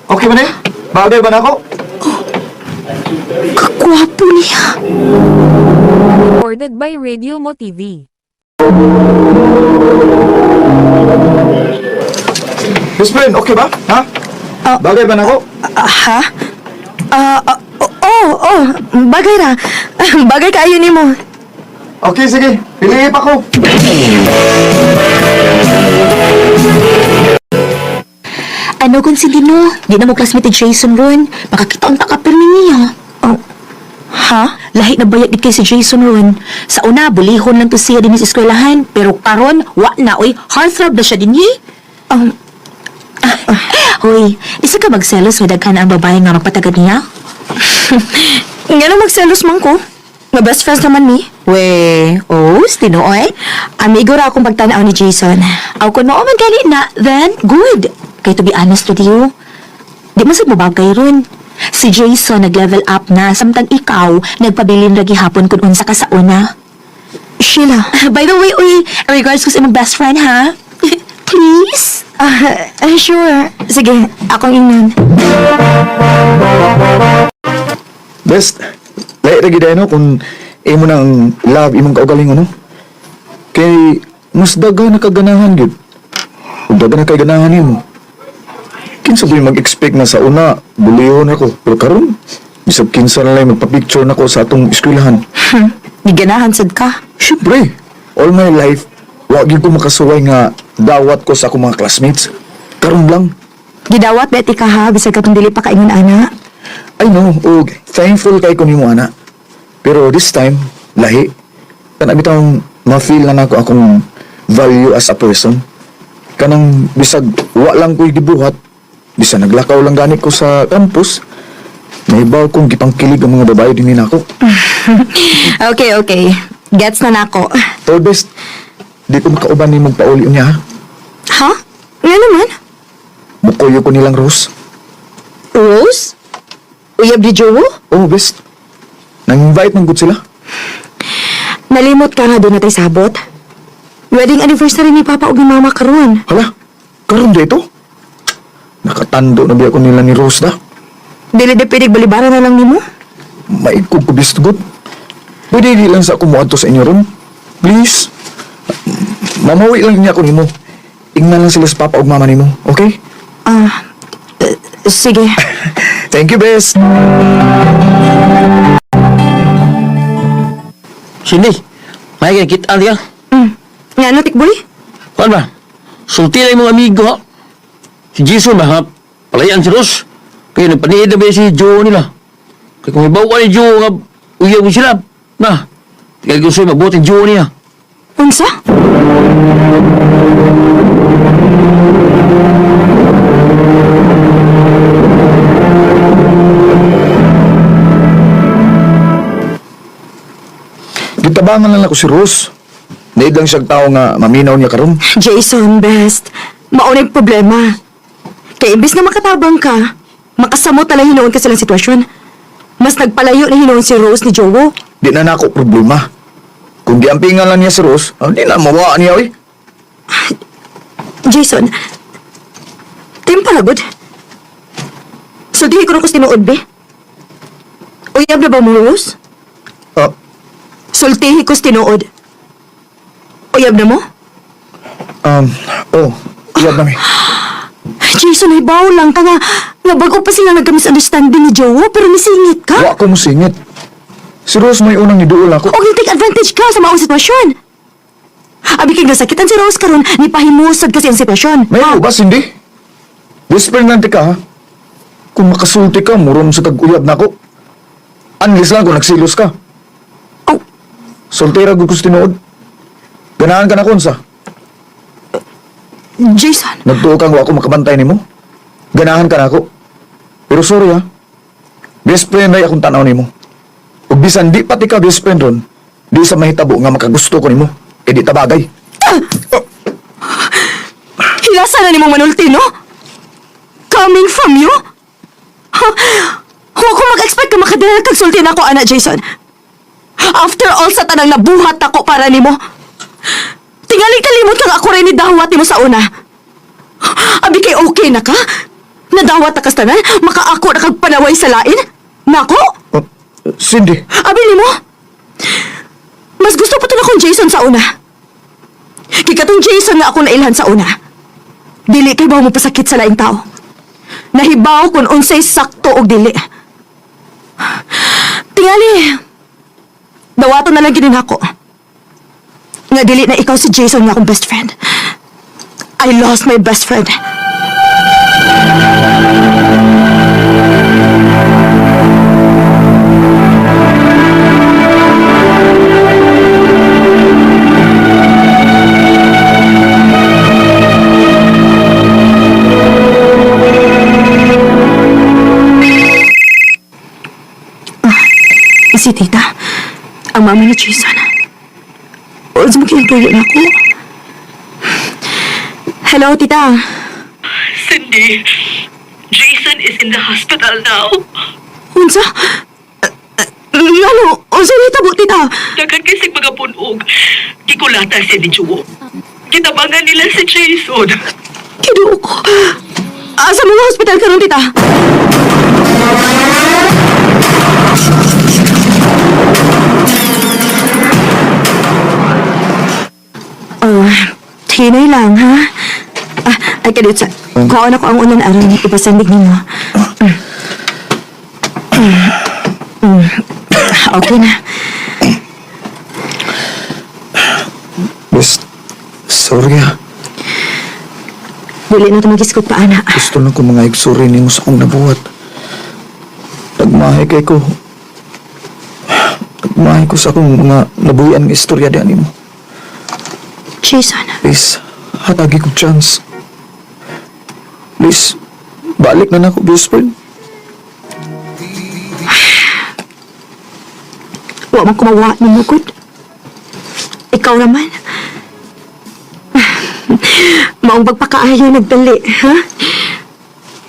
S11: Okay ba na? Bagay ba na ako?
S3: Kakwapo niya.
S1: Recorded by Radio Mo TV.
S11: Miss friend, okay ba? Ha? Bagay ba na ako?
S3: Ha? Bagay ra. Bagay kaayo nimo.
S11: Okay, sige. Piliin pa ko.
S15: Ano kung si Dino? Di na mo classmate ni Jason ron. Makakita ang takapirmi niya. Oh. Ha? Lahi na bayad di kay si Jason ron. Sa una, bulihon lang to siya din sa eskwelahan. Pero karon, wa na oy. Heartthrob na siya din Hoy, isa ka magselos o daghan ang babae nga magpatagad niya?
S3: Nga na magselos man ko. Nga best friends naman ni.
S15: We, tinooy.
S3: Amigo ra akong pagtanaw ni Jason.
S15: Aw kung noo man gali na, then good. Kay to be honest with you, di man sa mabagay ron. Si Jason nag-level up na, samtang ikaw nagpabilin ra gihapon kung unsa ka sa una.
S3: Sheila.
S15: By the way, regards ko sa imong best friend, ha? Please?
S3: Sure. Sige, akong ingnan.
S11: Best, lahi ra gid no kung imo nang love imong kaugalingon no. Kay mas daghan na kaganahan gyud. Ug daghan na kay ganahan nimo. Kinsa ba mag-expect na sa una bulihon ako, pero karon bisag kinsa na lang magpa-picture nako sa atong eskwelahan.
S3: Di ganahan sad ka.
S11: Siyempre, all my life wa gyud ko makasuway nga dawat ko sa akong mga classmates. Karon lang.
S3: Gidawat beti ka ha, bisag katong dili pa kaingon ana.
S11: I know, ug thankful kay ko nimo ana. Pero this time, lahi. Kana bitang ma-feel na nako akong value as a person. Kanang bisag wa lang ko'y gibuhat, bisa naglakaw lang gani ko sa campus. Nahibaw kong gipangkilig ang mga babae din nako.
S3: Okay. Gets na nako.
S11: All best, di ko makauban ni magpauli niya ha.
S3: Ha? Nga naman?
S11: Mukuyo ko nilang Rose.
S3: Rose? Uyab di Jowo?
S11: Oh, best. Nang-invite ng good sila.
S3: Nalimot ka nga doon natin sabot. Wedding anniversary ni Papa ug ni Mama karon.
S11: Hala, karon dito? Nakatando na biya ko nila ni Rose da.
S3: Dili de pwedeng balibara na lang nimo?
S11: Maikog ko best good. Pwede di lang sa kumuha to sa inyo ron. Please. Mamawi lang niya ako nimo. Ingnan lang sila sa Papa ug Mama nimo, okay?
S3: Sige.
S11: Thank you, best.
S5: Sini, may kita dia.
S3: Nga ano, Tikboy?
S5: Kuan ba? Sulti na yung mga amigo, ha? Si Jason ba, ha? Palayan si Rose. Kaya nagpanihid na ba si Joe nila? Kaya kung ibaw ka ni Joe, nga, uyaw mo sila. Na, kaya gusto yung mabuti Joe niya.
S3: Unsa?
S11: Gitabangan lang ako si Rose. Naid lang siyang tao nga maminaw niya karon.
S3: Jason, best. Maunay problema. Kaya imbis nga makatabang ka, makasamot na lang hinoon ka silang sitwasyon. Mas nagpalayo na hinoon si Rose ni Jowo.
S11: Di na nako problema. Kung giampingan lang niya si Rose, di na mawaan niya, oy.
S3: Jason, timpa lagod. So, di ko na ko sinuod, be? Uyab na ba mo, Rose? Sultihi ko tinuod. Uyab na mo?
S11: Uyab na mi.
S3: Jason, ibaw lang ka nga. Bago pa sila nagka-misunderstanding ni Jowo, pero nisingit ka.
S11: Wa ko musingit. Si Rose may unang niduol ako.
S3: O take advantage ka sa maong sitwasyon. Abi kay nasakitan si Rose karon, ni pahimusod kasi ang sitwasyon.
S11: May ubas, hindi. Whisper nanti ka, ha? Kung makasulti ka, muron sa tag-uyab na ako. Unless lang kung nagsilos ka. Soltera gud ko sa tinuod. Ganahan ka na kunsa.
S3: Jason.
S11: Nagtuo kang wa ako makabantay nimo. Ganahan ka na ako. Pero sorry ha. Best friend ay akong tanaw nimo. Ug bisan di pati ka best friend ron, di sa mahitabo nga makagusto ko nimo. E di tabagay.
S3: Hilasa na nimong manulti, no? Coming from you? Huwag ko mag-expect ka makadala kag sulti na ako, anak Jason. After all sa tanang nabuhat ako para nimo. Tingali kalimot kang ako rin ni dawat nimo sa una. Abi kay okay na ka? Nadawat na kas tanan, makaako na kag panaway sa lain? Nako?
S11: Cindy.
S3: Abi nimo? Mas gusto pa to na kong Jason sa una. Kay katong Jason nga ako nailhan sa una. Dili kay ba mo pasakit sa laing tao. Nahibaw kung unsay sakto og dili. Tingali. Dawato na lang ginin ako. Nga dili na ikaw si Jason nga akong best friend. I lost my best friend. Si tita, ang mama ni Jason. Huwag mo kinagpuyo na ako. Hello, tita.
S18: Cindy, Jason is in the hospital now.
S3: Unsa? Ano? Unsa nitabo, tita?
S18: Dagan kasi mga punog. Gikulata si ni Juwo. Kitabangan nila si Jason.
S3: Kiduo ko. Sa mga hospital ka ron, tita? Hinay lang, ha? Ay, kadit sa... Kuhaan ako ang unang araw na ipasandig ninyo. Okay na.
S11: Best, sorry ha.
S3: Dili na ito mag-iskot pa, ana.
S11: Gusto lang ko mga igsuri ni mo sa akong nabuhat. Nagmahay kay ko. Nagmahay ko sa akong mga nabuhian ng istorya diyan mo.
S3: Jason.
S11: Please, hatagi ko chance. Please, balik na ako, best friend.
S3: Huwag mo kumawa ng mukod. Ikaw naman. Maong pagpakaayo nagdali, ha?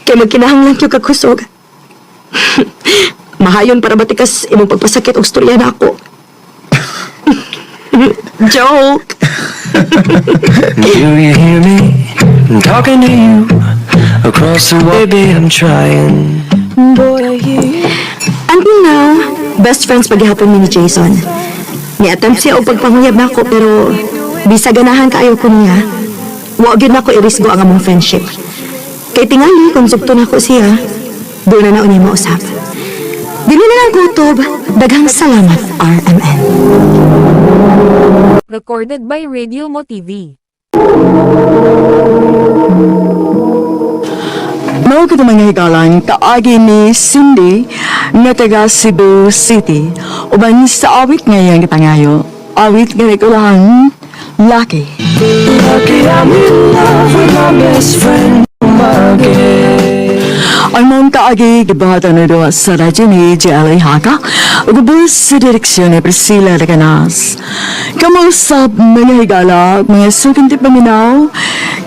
S3: Kaya magkinahanglan yung kakusog. Mahayon para batikas imong pagpasakit o storya na ako. Joke!
S19: Do you hear me? I'm talking to you across the wall. Baby, I'm trying.
S3: Boy, I hear you. Until now, best friends paghihapon mi ni Jason. Ni-attempt siya o pagpanguyab na ako pero bisa ganahan kaayo ko niya. Huwag yun ako irisgo ang among friendship. Kay tingali kung sugto na ko siya, doon na naunay mo usap. Dili na lang kutob, daghang salamat RMN.
S1: Recorded by Radio Mo TV.
S7: Mao kita mga hikalan kaagi ni Cindy nga taga Cebu City uban sa awit ngayon kitangayo awit nga nagulahan Lucky.
S19: Lucky I'm in love with my best friend,
S7: Ang mong kaagi gibahatan na doon sa radyo ni Jelly Haka ugubos sa direksyon ni Priscilla Reganas. Kamusap mga higala mga suking paminaw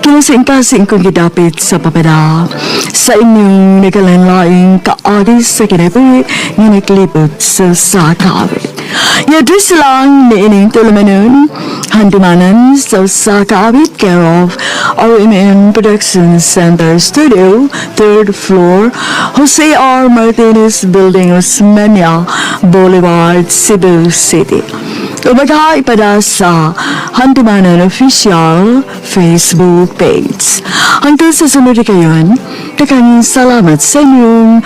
S7: kinasing-kasing kong gidapit sa papada sa inyong nagalanlaing kaagi sa kinabuhi nga naglibot sa sakawit. Yadris lang ni ining tulumanon handumanan sa sakawit care of RMN Production Center Studio 3rd floor Jose R. Martinez Building, Osmeña Boulevard, Cebu City. Umaga ipada sa Handumanan Official Facebook page. Hanggang sa sunod kayon, daghang salamat sa inyong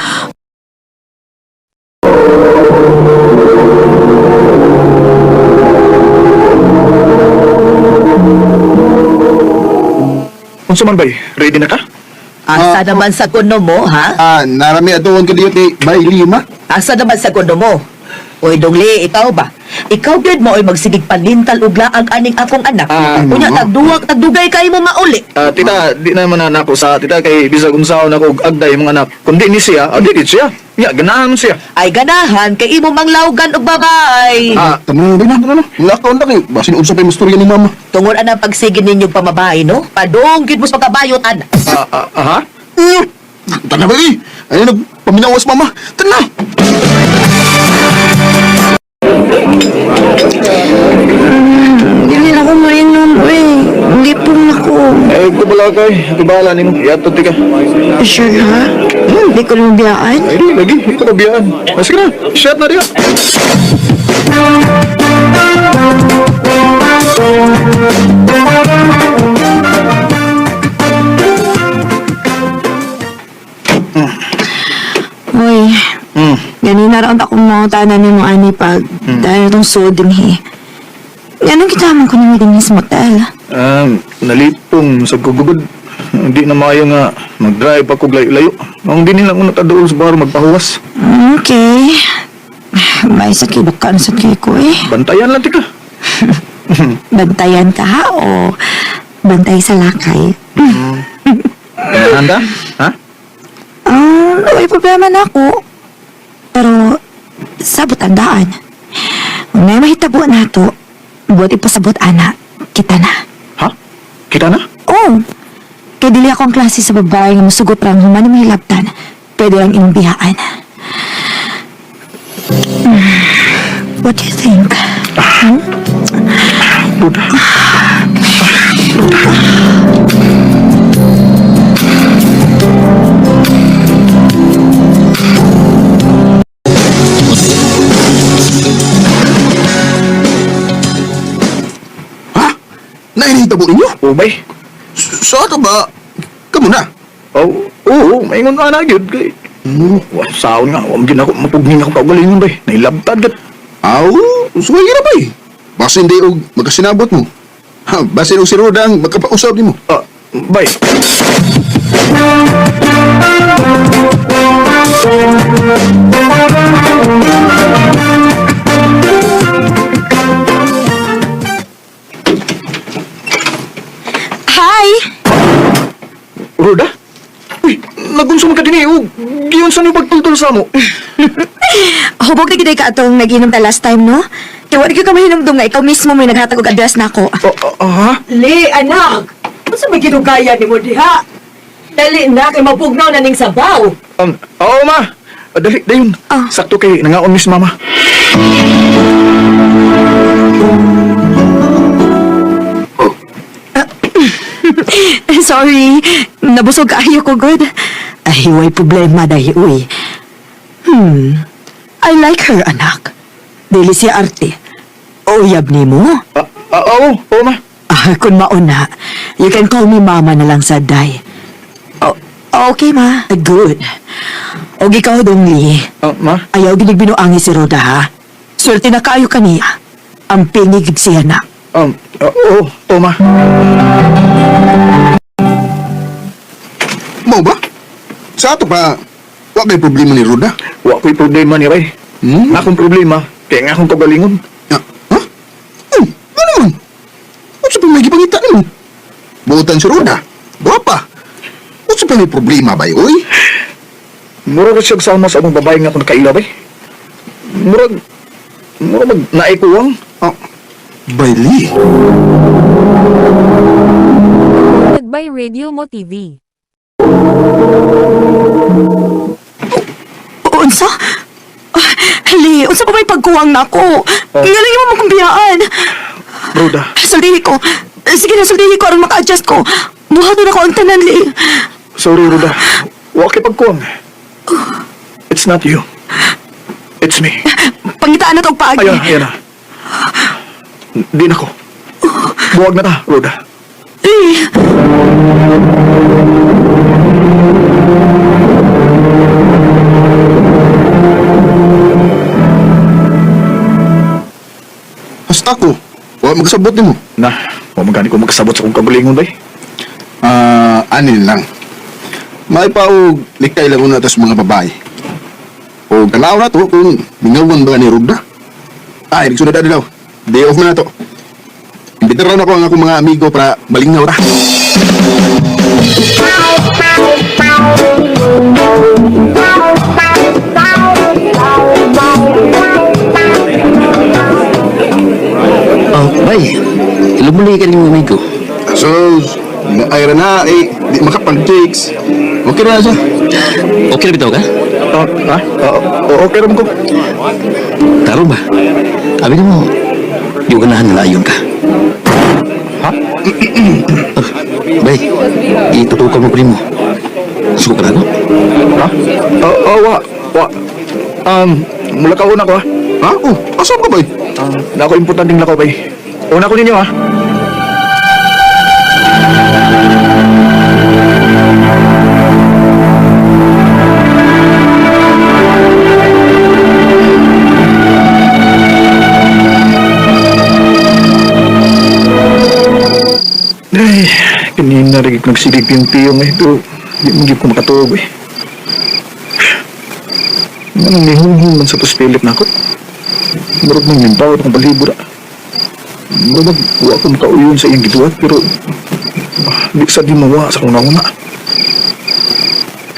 S11: Unsa man bay? Ready na ka?
S20: Asa naman sa kuno mo, ha?
S14: Narami atuon ko dito bay lima.
S20: Asa naman sa kuno mo? Uy, Dongli, ikaw ba? Ikaw gid mo ay magsigig panintal og laag aning akong anak. Unya tagdugay kay mo mauli.
S11: Tita, di naman na nako sa tita kay bisag unsaon ako og agday mga anak. Kundi ni siya, di siya. Ya, ganahan siya.
S20: Ay ganahan kay imo manglawgan og babay.
S14: Tamo din na. Lakaw na kay basin unsa pa istorya ni mama.
S20: Tungod ana pagsigid ninyo pamabay, no? Padong gid mo sa pagkabayot ana.
S11: Aha?
S14: Tana ba ni? Ay nagpaminawas mama. Tana.
S3: Dili na ako mainom, Hindi po na ko.
S11: Kubala kay. Kubala ni mo. Yato tika.
S3: Sure, ha? Hindi ko nang biyaan.
S11: Lagi, hindi ko nabiyaan. Sige na, shot na diya.
S3: Uy, ganina raon ako mga tanan ni mo ani pag dahil itong soding he. Anong kitaman ko naman din sa motel?
S11: Nalipong sa gugugod. Hindi na maayo nga mag-drive ako layo-layo. Ang din lang ko natadool sa bar magpahuwas.
S3: Okay. May sakit baka na sakit ko eh.
S11: Bantayan lang tika.
S3: Bantayan ka ha o bantay sa lakay?
S11: Handa? Ha?
S3: May problema na ako. Pero sabot ang daan. Kung may mahitabo na to, buat ipasabot ana, kita na.
S11: Ha? Kita na?
S3: Oo. Kaya dili ako ang klase sa babae nga masugot rang human na mahilabtan. Pwede lang inumbihaan. What do you think?
S14: Nainihitabo ninyo?
S11: Oo, bay.
S14: Sa ato ba? Kamu na?
S11: Oo, maingon ka na, yun. Saan nga, huwag din ako mapugning ako kaugalingon, bay. Nailabtad kat.
S14: Aw, suway na bay. Basta hindi og magkasinabot mo. Ha, basta og si Roda ang magkapausap ni mo.
S11: Bay.
S3: Hi!
S11: Roda? Uy, nagunsong ka din eh. Giyon saan yung pagtultol sa mo?
S3: Hubog na giday ka atong nag-inom ta last time, no? Kaya wala ka mahinumdum nga ikaw mismo may naghatag og address na ako.
S20: Li, anak! Ano sa may ginugaya ni mo diha? Dali na kay mapugnaw na ning sabaw.
S11: Oo, ma. Dali, dayon. Sakto kay nangaon miss mama.
S3: Sorry, nabusog kaayo ko, good.
S20: Ay, way problema dahi, uy. I like her, anak. Dili siya arte. Uyab ni mo?
S11: Oo, ma.
S20: Kung mauna, you can call me mama na lang sa day. Okay, ma. Good. O ikaw, Dongli.
S11: Ma?
S20: Ayaw ginigbinuangi si Roda, ha? Swerte na kaayo kaniya. Ang pinigig siya na.
S11: Oo, ma.
S14: Mau ba? Sa ato ba? Wa kay problema ni Roda?
S11: Wa ko'y problema ni Ray. Nga akong problema, kaya nga akong kaugalingon.
S14: Ano man? Ano sa pamay gipangita mo? Buotan si Roda. Guwapa. Ano sa pamay problema ba, oy?
S11: Murag siya sama sa akong babae nga akong nakaila, bay. Murag naikuwang.
S14: Bailey.
S1: Recorded by Radio Mo TV.
S3: Unsa? Hali, unsa pa may pagkuwang na ako? Ngayon mo makumbiyaan.
S11: Roda.
S3: Suldihi ko. Sige na, suldihi ko aron maka-adjust ko. Buhaton ako ang tanan, Li.
S11: Sorry, Roda. Wa kay pagkuwang. It's not you. It's me.
S3: Pangitaan na to paagi.
S11: Ayan na. Di na ko. Buwag na ta, Roda.
S14: Hasta ko. Wa magsabot nimo.
S11: Na, wa magani ko magsabot sa kong kabulingon, bay.
S14: Anin lang. May paog likay lang una tas mga babae. O kalaw na to kung mingawan ba ni Roda. Ay, nagsunod na daw. Day off na to. Imbitar na ako ang akong mga amigo para malingaw ra.
S4: Bay, ilumuli ka rin yung amigo.
S14: So, ayra na, di makapag-takes. Okay na siya.
S4: Okay na bitaw ka?
S11: Okay rin ko.
S4: Taro ba? Sabi mo, di ko ganahan na layon ka.
S11: Ha?
S4: Bay, itutukan mo pa rin mo. Suko ka na ako?
S11: Ha? Wa. Mula ka una ko, ha?
S14: Ha? Asa ka, bay?
S11: Na ako importanteng lakaw, bay. Una ko ninyo, ha? Ay, kanina rin nagsigig yung piyong eh, pero di mo ko makatuog eh. Manang nihunghung man sa puspilit na ako. Marag nang nimpaw at akong balibura. Marag huwa ko makauyon sa iyong gituwag, pero di sa di mawa sa kong nauna.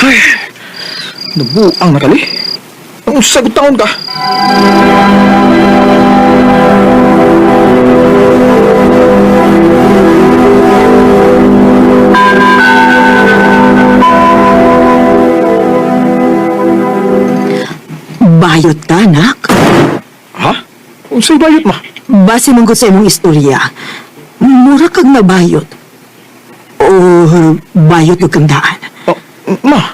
S11: Ay, nabuang nakali. Ang sagot taon ka.
S20: Bayot ka, anak?
S11: Ha? Unsay bayot ma?
S20: Base mong sa imong istorya, mura kag nabayot. O bayot yung kang daan.
S11: Ma?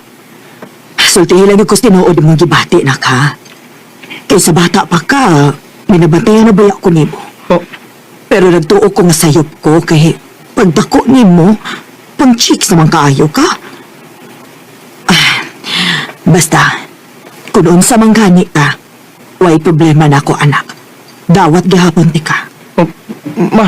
S20: Sulti lang yung tinuod mong gibati, nak, ha? Kaysa bata pa ka, minabantayan na bayak ko nimo. Pero nagtuo ko nga sayop ko kay pagdako nimo, pang chicks naman kaayo ka. Basta, kung unsa man gani ka, way problema na ako, anak. Dawat gihapon ti ka.
S11: Ma.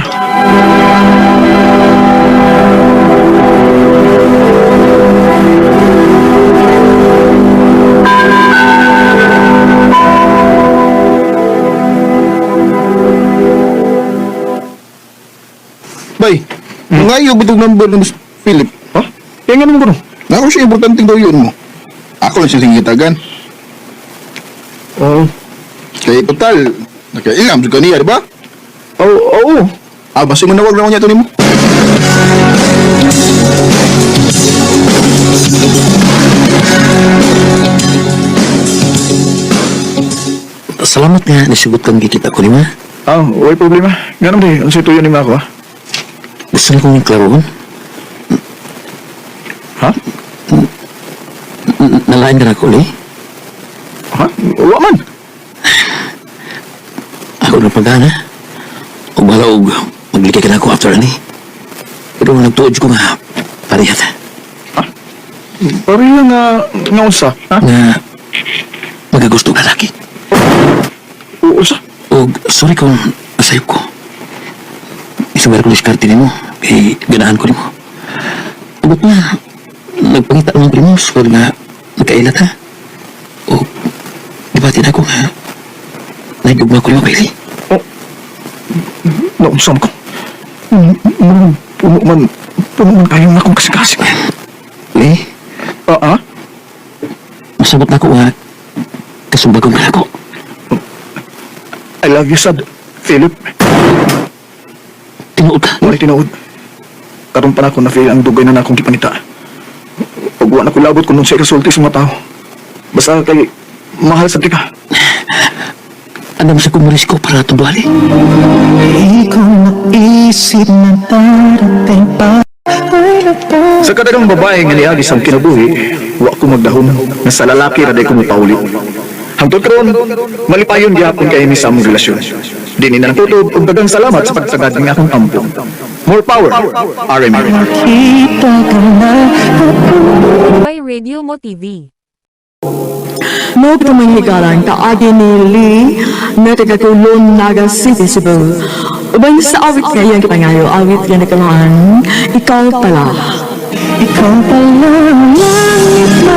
S14: Bay, ngayon bitong number ng Philip.
S11: Ha? Kaya nga naman ko no?
S14: Ako siya importanteng daw yun mo. Ako lang siya singitagan.
S11: Oo.
S14: Kaya total, nakailam juga niya, di ba?
S11: Oo.
S14: Basta mo nawag na ko niya ito ni mo.
S4: Salamat nga nisugot kang gikita ko ni ma.
S11: Way problema. Nga naman ang situyo ni ma ako ha?
S4: Gusto na kong klaroon.
S11: Ha?
S4: Nalain ka na ko, eh?
S11: Ha? Uwa man.
S4: Ako na pagana. O bala og maglikay ka na ako after ani. Pero nagtuod ko nga parehas.
S11: Pareha nga usa, ha?
S4: Nga magagusto ka laki.
S11: Usa?
S4: O sorry kung asayop ko. Isang ko diskarte ni mo. Eh, ganahan ko ni mo. Abot na, nagpangita ng primos pero nga nagkailat ha. O, di ba tinako nga naigugma ko ni mo, Bailey?
S11: Naumsam ko. Puno man kayong akong kasikasik.
S4: Eh?
S11: Ha?
S4: Masabot na ko nga kasumbagong ka na ko.
S11: I love you, sad, Philip.
S4: Tinuod ka?
S11: Wala tinuod. Karoon pa na ako na-feel ang dugay na akong gipanita. Pagwa na ko labot kung nung siya kasulti sa mga tao. Basta kay mahal sa tika.
S4: Ano mo sa kumulis ko para tumbali?
S19: Di ko naisip na darating pa.
S11: Sa kadagang babae nga niagis ang kinabuhi, wa ko magdahon na sa lalaki na day ko mapaulit. Hangtod karon, malipayon gyapon kay mi sa among relasyon. Dini na natutob og daghang salamat sa pagsagad ng akong kampo. More power, RMR.
S1: By Radio Mo TV.
S7: No pamahigalang kaagi ni Lee na tagakulon Naga City, Cebu. Ubang sa awit kaya kita ngayon, awit ka na kalaan, ikaw pala.
S19: Ikaw pala ang langit na